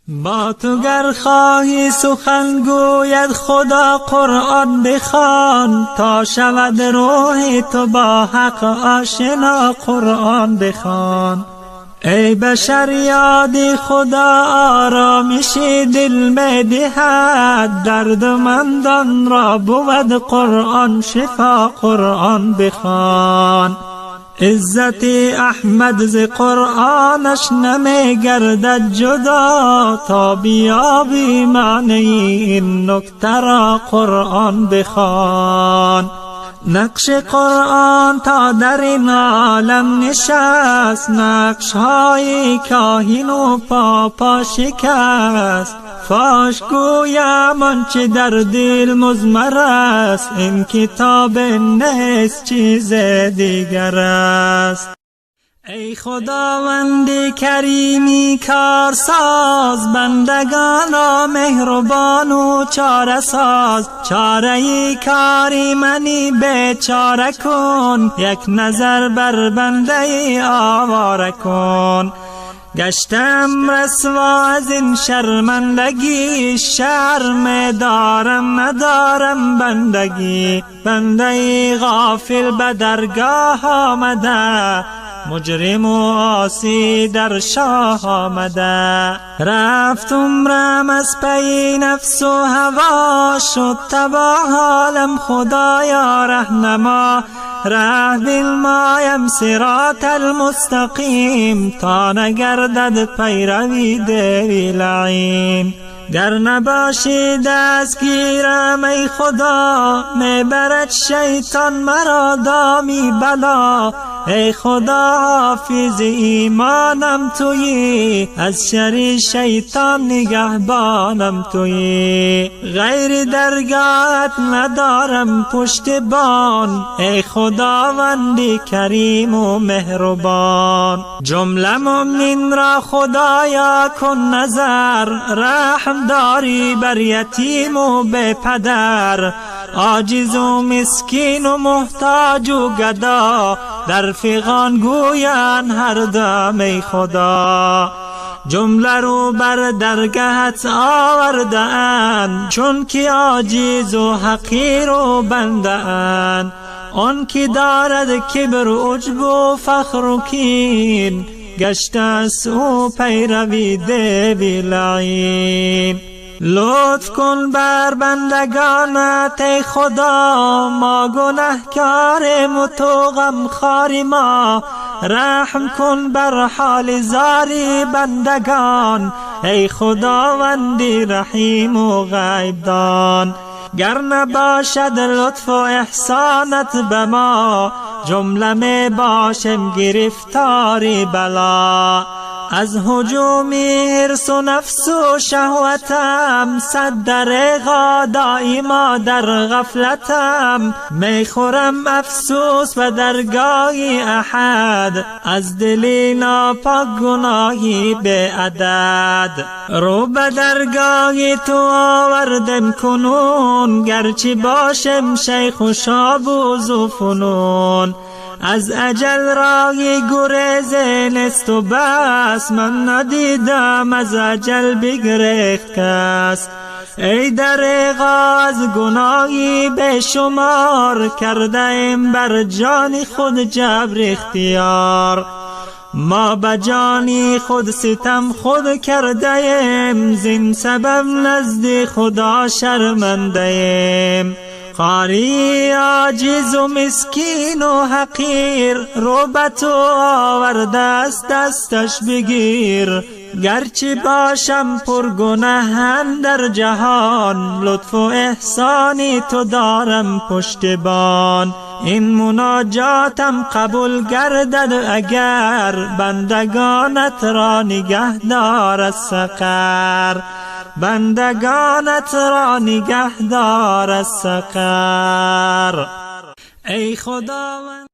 با تو گر خواهی سخن گوید خدا قرآن بخوان، تا شود روح تو با حق آشنا قرآن بخوان. ای بشر یاد خدا آرامش دل می‌دهد، دردمندان را بود قرآن شفا قرآن بخوان. عزت احمد ز قرآنش نمی گردد جدا، تا بیابی معنی این نکته را قرآن بخوان. نقش قرآن تا در این عالم نشست، نقش های کاهن و پاپا شکست. فاش گویم آنچه در دل مضمر است، این کتاب نیست چیز دیگر است. ای خداوند کریمی کارساز، بندگان را مهربان و چاره ساز. چاره کاری منی بیچاره کن، یک نظر بر بنده آواره کن. گشتم رسوا از این شرمندگی، شرم دارم ندارم بندگی. بنده غافل به درگاه آمده، مجرم و عاصی در شاه آمده. رفت عمرم از پی نفس و هوا، شد تباه حالم خدایا رهنما. ره بالمایم صراط المستقیم، تا نگردد پیروی دل لعین. گر نباشی دستگیرم ای خدا، میبرد شیطان مرا دامی بلا. ای خدا حافظ ایمانم تویی، از شر شیطان نگهبانم تویی. غیر درگاهت ندارم پشتبان، ای خداوند کریم و مهربان. جمله مؤمن را خدایا کن نظر، رحم داری بر یتیم و بی پدر. عاجز و مسکین و محتاج و گدا، در فغان گویند هر دم ای خدا. جمله رو بر درگهت آورده اند، چون که عاجز و حقیر و بنده اند. آن که دارد کبر و عجب و فخر و کین، گشته است او پیروی دل لعین. لطف کن بر بندگانت ای خدا، ما گنهکاریم و تو غمخوار ما. رحم کن بر حال زاری بندگان، ای خداوندی رحیم و غیب دان. گر نباشد لطف و احسانت به ما، جمله می باشم گرفتاری بلا. از هجوم حرص و نفس و شهوتم، صد دریغا دائما در غفلتم. میخورم افسوس و درگاه احد، از دل ناپاک گناهی به عدد. رو به درگاه تو آوردم کنون، گرچه باشم شیخ و شابوز و فنون. از اجل راهی گریز نیست و بس، من ندیدم از اجل بگریخت کس. ای دریغا از گناهی به شمار، کرده ایم بر جان خود جبر اختیار. ما به جانی خود ستم خود کرده ایم، زین سبب نزد خدا شرمنده ایم. خاری عاجز و مسکین و حقیر، رو به تو آورده است دستش بگیر. گرچه باشم پرگناه در جهان، لطف و احسانی تو دارم پشتبان. این مناجاتم قبول گردد اگر، بندگانت را نگه دار از سقر. بندگانت را نگه دار از سقر. ای خداوند